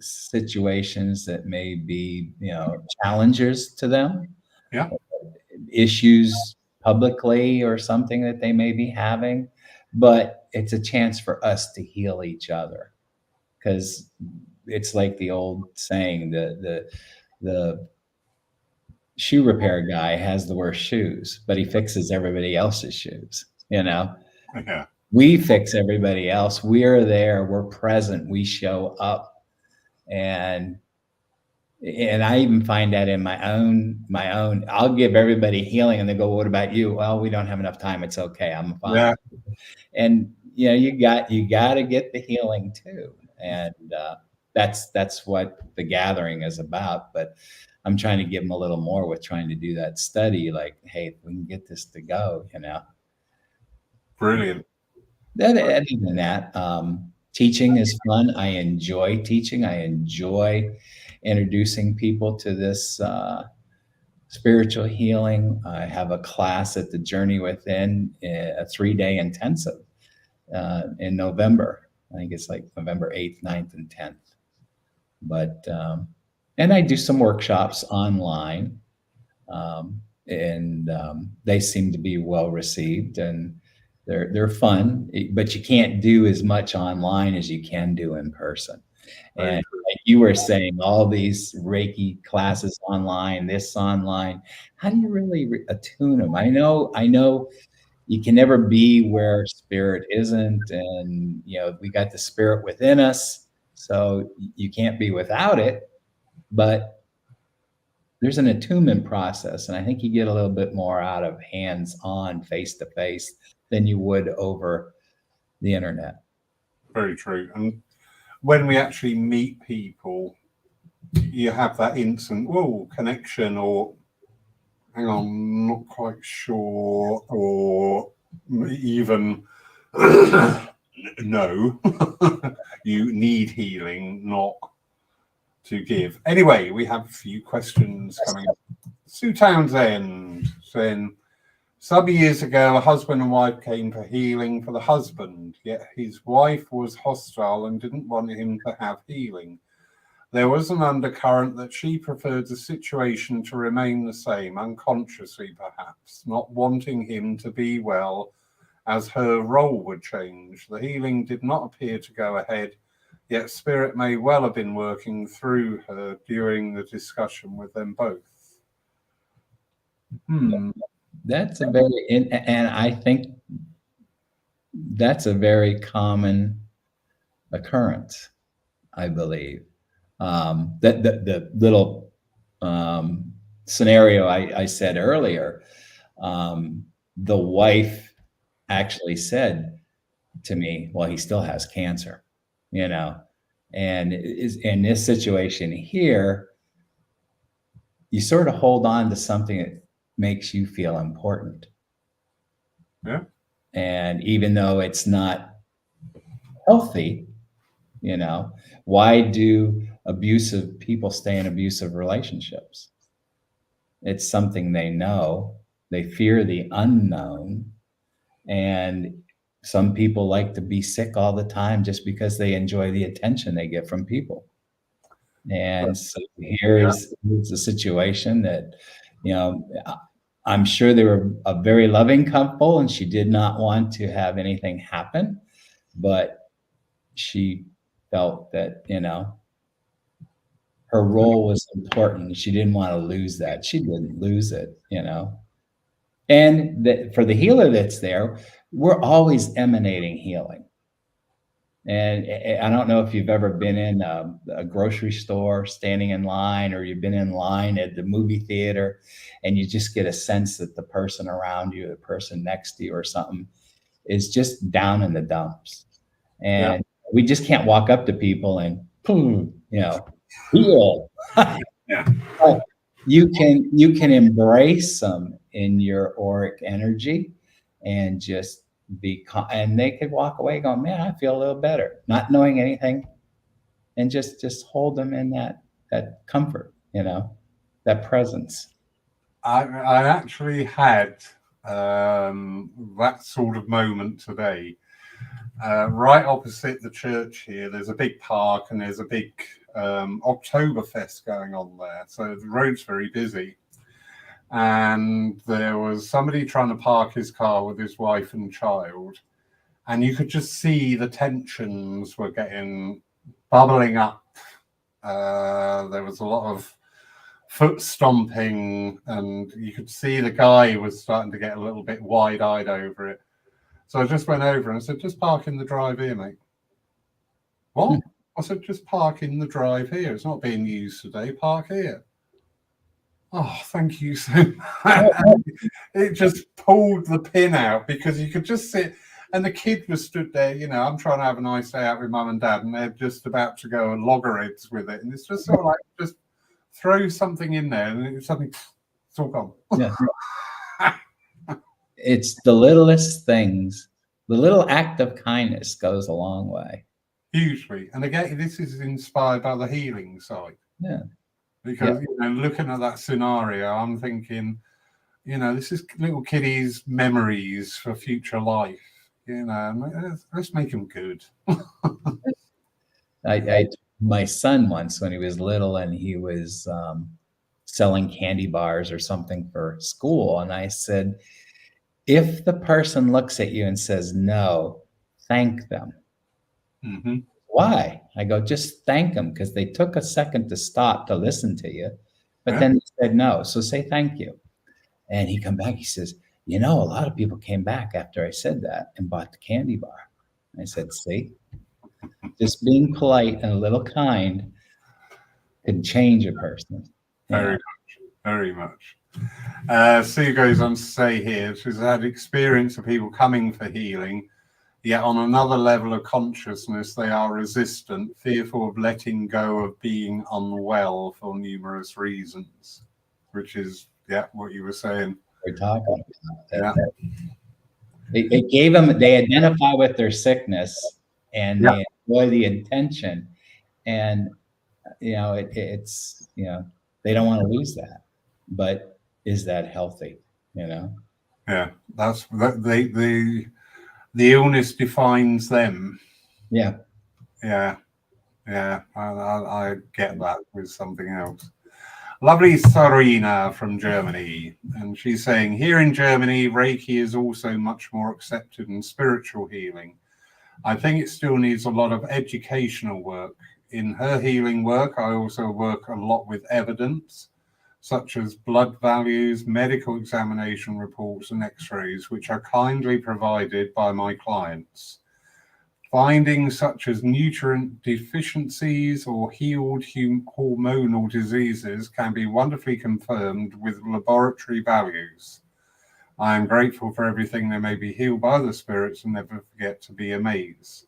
situations that may be, challenges to them. Yeah. Issues publicly or something that they may be having, but it's a chance for us to heal each other, because it's like the old saying, the shoe repair guy has the worst shoes, but he fixes everybody else's shoes. Yeah. We fix everybody else. We're there, we're present, we show up. And I even find that in my own, I'll give everybody healing and they go, well, what about you? Well, we don't have enough time. It's okay. I'm fine. Yeah. And you got to get the healing too. And that's what the gathering is about. But I'm trying to give them a little more with trying to do that study. Like, hey, if we can get this to go, Brilliant. Other than that, teaching is fun. I enjoy teaching. I enjoy introducing people to this spiritual healing. I have a class at the Journey Within, a 3-day intensive in November. I think it's like November 8th, 9th, and 10th. But, and I do some workshops online, and they seem to be well received, and they're fun, but you can't do as much online as you can do in person. And like you were saying, all these Reiki classes online, this online, how do you really attune them? I know, you can never be where spirit isn't. And, we got the spirit within us, so you can't be without it. But there's an attunement process. And I think you get a little bit more out of hands-on, face-to-face than you would over the internet. Very true. And when we actually meet people, you have that instant, connection, or hang on, not quite sure, or even no, you need healing, not to give. Anyway, we have a few questions coming up. Sue Townsend saying, some years ago, a husband and wife came for healing for the husband, yet his wife was hostile and didn't want him to have healing. There was an undercurrent that she preferred the situation to remain the same, unconsciously perhaps, not wanting him to be well, as her role would change. The healing did not appear to go ahead, yet spirit may well have been working through her during the discussion with them both. That's and I think that's a very common occurrence, I believe. That the little scenario I said earlier, the wife actually said to me, well, he still has cancer, and in this situation here, you sort of hold on to something that makes you feel important. Yeah. And even though it's not healthy, why do abusive people stay in abusive relationships? It's something they know. They fear the unknown. And some people like to be sick all the time just because they enjoy the attention they get from people. And so here's a situation that, I'm sure they were a very loving couple and she did not want to have anything happen, but she felt that, her role was important. She didn't want to lose that. She didn't lose it, And for the healer that's there, we're always emanating healing. And I don't know if you've ever been in a grocery store standing in line, or you've been in line at the movie theater, and you just get a sense that the person around you, the person next to you or something, is just down in the dumps. And we just can't walk up to people and boom, heal. But you can embrace them in your auric energy and just and they could walk away going, man, I feel a little better, not knowing anything, and just hold them in that comfort, that presence. I actually had that sort of moment today. Right opposite the church here, there's a big park and there's a big Oktoberfest going on there. So the road's very busy. And there was somebody trying to park his car with his wife and child. And you could just see the tensions were bubbling up. There was a lot of foot stomping, and you could see the guy was starting to get a little bit wide-eyed over it. So I just went over and said, just park in the drive here, mate. What? I said, just park in the drive here. It's not being used today. Park here. Oh, thank you so much. It just pulled the pin out, because you could just sit, and the kid was stood there, I'm trying to have a nice day out with mum and dad, and they're just about to go and loggerheads with it. And it's just sort of like, just throw something in there, and it's suddenly, it's all gone. Yeah. It's the littlest things. The little act of kindness goes a long way. Hugely. And again, this is inspired by the healing side. Yeah. Because, looking at that scenario, I'm thinking, this is little kiddies' memories for future life. Let's make them good. My son once, when he was little, and he was selling candy bars or something for school, and I said, if the person looks at you and says no, thank them. Mm-hmm. Why? I go, just thank them, because they took a second to stop to listen to you, but then they said no. So say thank you. And he come back, he says, you know, a lot of people came back after I said that and bought the candy bar. I said, see, just being polite and a little kind can change a person. Very Yeah. much, very much. Sue goes on to say here, she's had experience of people coming for healing, yet on another level of consciousness, they are resistant, fearful of letting go of being unwell for numerous reasons, which is, yeah, what you were saying. We're talking about. Yeah. It gave them, they identify with their sickness and Yeah. they enjoy the intention. And, you know, it's, you know, they don't want to lose that. But is that healthy? You know? Yeah. That's the illness defines them. Yeah. Yeah. Yeah. I get that with something else. Lovely Sarina from Germany. And she's saying, here in Germany, Reiki is also much more accepted in spiritual healing. I think it still needs a lot of educational work. In her healing work, I also work a lot with evidence, such as blood values, medical examination reports, and x-rays, which are kindly provided by my clients. Findings such as nutrient deficiencies or healed hormonal diseases can be wonderfully confirmed with laboratory values. I am grateful for everything. They may be healed by the spirits and never forget to be amazed.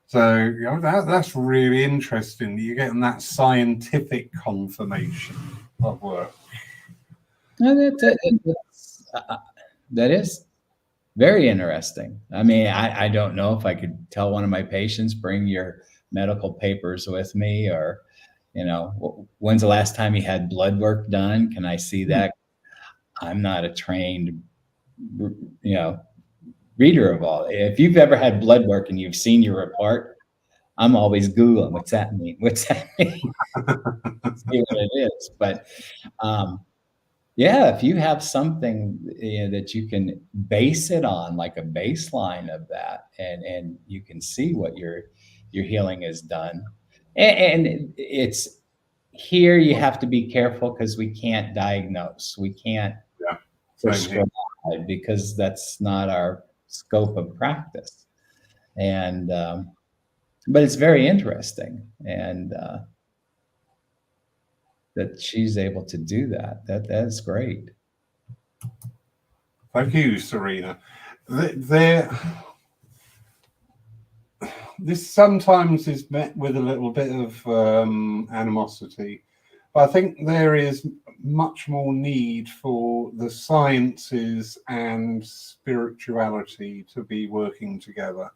So, you know, that's really interesting. You're getting that scientific confirmation of work. That is very interesting. I mean, I don't know if I could tell one of my patients, bring your medical papers with me, or, you know, when's the last time you had blood work done? Can I see that? I'm not a trained, you know, reader of all. If you've ever had blood work and you've seen your report, I'm always Googling, what's that mean? What's that mean? See what it is. But yeah, if you have something, you know, that you can base it on, like a baseline of that, and you can see what your healing is done. And it's here you have to be careful because we can't diagnose. We can't prescribe because that's not our scope of practice. And but it's very interesting, and that she's able to do that. That's great. Thank you, Serena. This sometimes is met with a little bit of animosity, but I think there is much more need for the sciences and spirituality to be working together.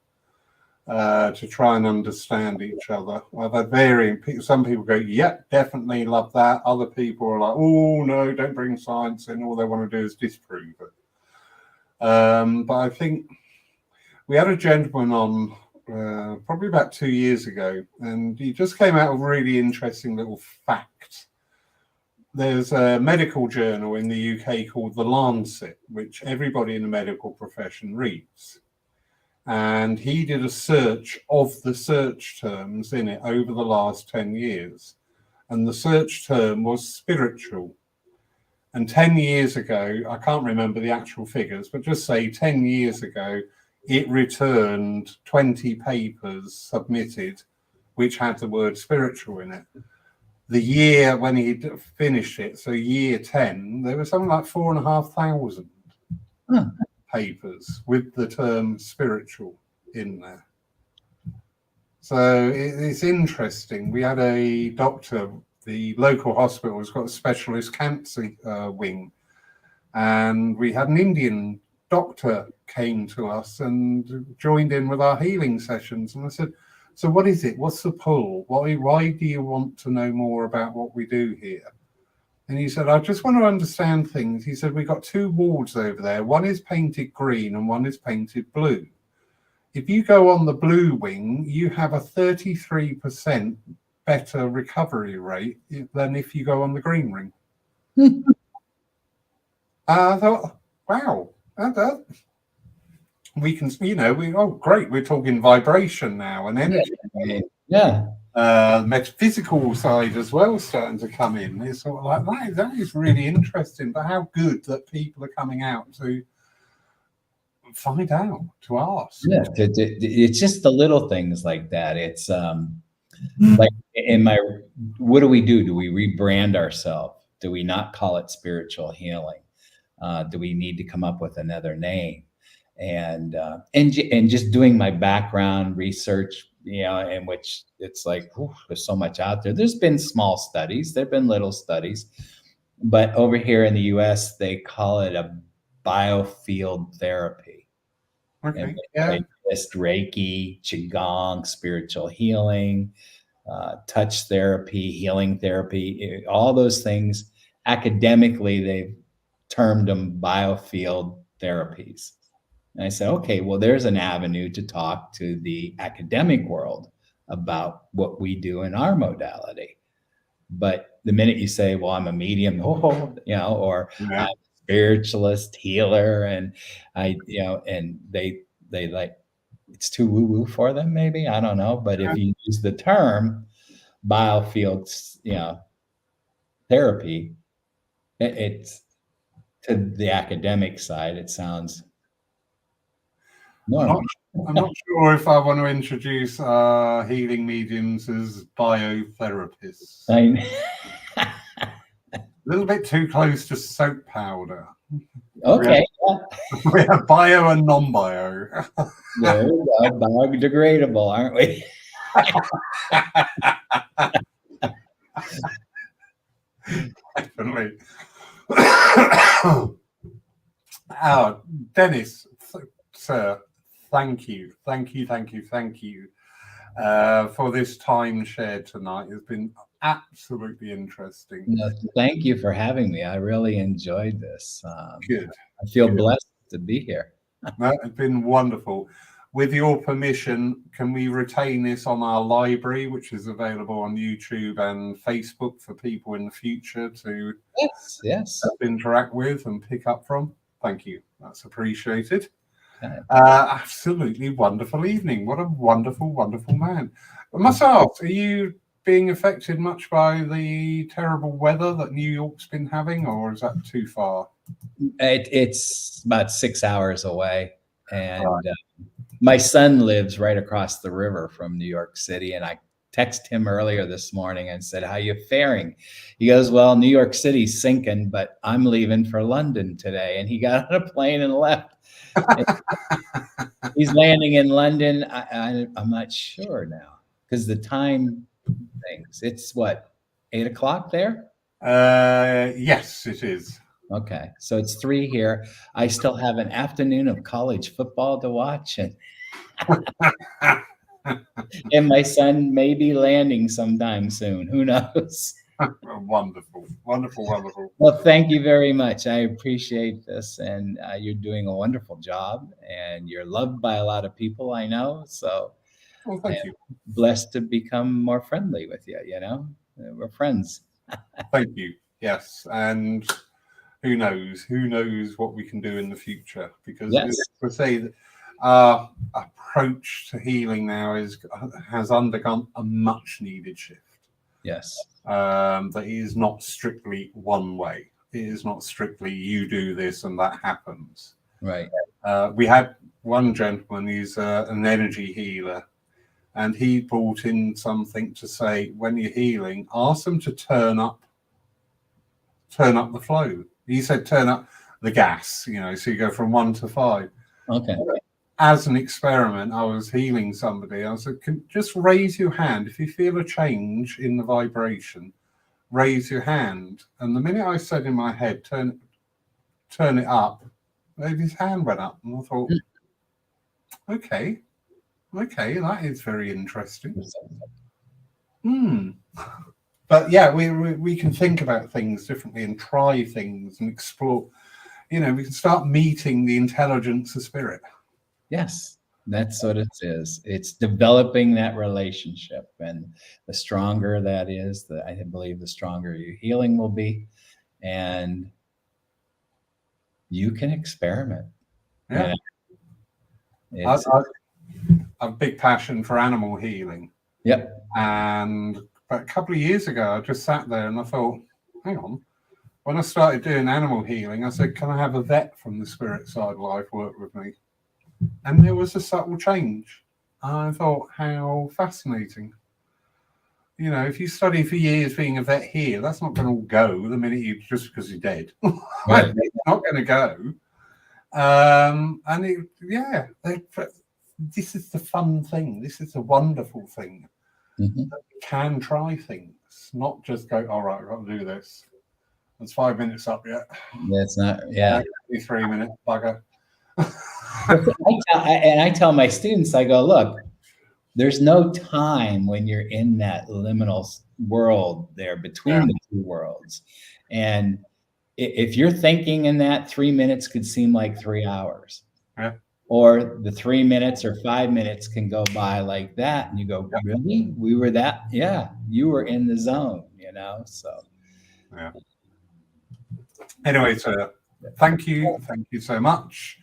To try and understand each other. I've had varying people. Some people go, "Yep, definitely love that." Other people are like, "Oh no, don't bring science in. All they want to do is disprove it." But I think we had a gentleman on probably about 2 years ago, and he just came out with a really interesting little fact. There's a medical journal in the UK called The Lancet, which everybody in the medical profession reads. And he did a search of the search terms in it over the last 10 years. And the search term was spiritual. And 10 years ago, I can't remember the actual figures, but just say 10 years ago, it returned 20 papers submitted, which had the word spiritual in it. The year when he finished it, so year 10, there was something like 4,500 papers with the term spiritual in there. So it's interesting. We had a doctor, the local hospital has got a specialist cancer wing, and we had an Indian doctor came to us and joined in with our healing sessions. And I said, "So what is it? What's the pull? Why do you want to know more about what we do here?" And he said, "I just want to understand things." He said, "We've got 2 wards over there. One is painted green and one is painted blue. If you go on the blue wing, you have a 33% better recovery rate than if you go on the green ring." I thought, wow, we can, you know, oh, great, we're talking vibration now and energy. Yeah. Metaphysical side as well starting to come in. It's sort of like that is really interesting, but how good that people are coming out to find out, to ask. Yeah, it's just the little things like that. It's like in my, what do we do? Do we rebrand ourselves? Do we not call it spiritual healing? Do we need to come up with another name? And just doing my background research, in which it's like, whew, there's so much out there. There's been small studies, there've been little studies, but over here in the U.S. they call it a biofield therapy. Okay. And Yeah. they list Reiki, Qigong, spiritual healing, touch therapy, healing therapy, all those things. Academically, they've termed them biofield therapies. And I said, okay, well, there's an avenue to talk to the academic world about what we do in our modality. But the minute you say, well, I'm a medium, or Yeah. I'm a spiritualist healer, and and they like, it's too woo-woo for them, maybe. I don't know. But if you use the term biofields, therapy, it's to the academic side, it sounds normal. I'm not sure if I want to introduce healing mediums as biotherapists. A little bit too close to soap powder. Okay. We have bio and non-bio. There we go. Biodegradable, aren't we? Definitely. Dennis, sir, thank you for this time shared tonight. It's been absolutely interesting. No, thank you for having me. I really enjoyed this. Good. I feel blessed to be here. No, it's been wonderful. With your permission, can we retain this on our library, which is available on YouTube and Facebook for people in the future to yes interact with and pick up from? Thank you. That's appreciated. Okay. Absolutely wonderful evening. What a wonderful, wonderful man. I must ask, are you being affected much by the terrible weather that New York's been having, or is that too far? It's about 6 hours away. And my son lives right across the river from New York City. And I texted him earlier this morning and said, how you faring? He goes, well, New York City's sinking, but I'm leaving for London today. And he got on a plane and left. He's landing in London. I'm not sure now because the time things. It's what, 8 o'clock there? Yes, it is. Okay, so it's 3 here. I still have an afternoon of college football to watch, and and my son may be landing sometime soon. Who knows? Wonderful, wonderful, wonderful. Well, thank you very much. I appreciate this, and you're doing a wonderful job, and you're loved by a lot of people I know. So, well, thank you. Blessed to become more friendly with you. We're friends. Thank you. Yes, and who knows what we can do in the future, because Yes. I say that our approach to healing now has undergone a much needed shift. Yes. That is not strictly one way. It is not strictly you do this and that happens. Right. We had one gentleman who's an energy healer, and he brought in something to say, when you're healing, ask them to turn up the flow. He said turn up the gas, so you go from 1 to 5. Okay. As an experiment, I was healing somebody. I said, just raise your hand. If you feel a change in the vibration, raise your hand. And the minute I said in my head, turn it up, maybe his hand went up. And I thought, okay, that is very interesting. But yeah, we can think about things differently and try things and explore. We can start meeting the intelligence of spirit. Yes, that's what it is. It's developing that relationship, and the stronger that is, I believe the stronger your healing will be, and you can experiment. Yeah. I have a big passion for animal healing. Yep. And a couple of years ago, I just sat there and I thought, hang on. When I started doing animal healing, I said, can I have a vet from the spirit side of life work with me? and there was a subtle change. I thought, how fascinating. You know, if you study for years being a vet here, that's not going to go the minute you, just because you're dead. Right. It's not going to go. And it, yeah, this is the fun thing. This is the wonderful thing. Mhm. That we can try things, not just go, all right, I've got to do this. It's 5 minutes up yet. That's not, yeah. 3 minutes, bugger. I tell my students, I go, look, there's no time when you're in that liminal world there between the two worlds. And if you're thinking in that, 3 minutes could seem like 3 hours. Yeah. Or the 3 minutes or 5 minutes can go by like that. And you go, really? We were that? Yeah, you were in the zone, you know? So, yeah. Anyway, so thank you. Thank you so much.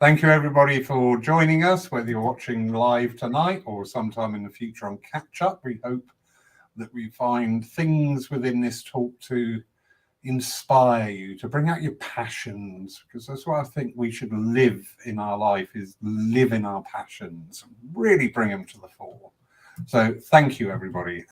Thank you, everybody, for joining us, whether you're watching live tonight or sometime in the future on catch up. We hope that we find things within this talk to inspire you, to bring out your passions, because that's what I think we should live in our life, is live in our passions, really bring them to the fore. So thank you, everybody.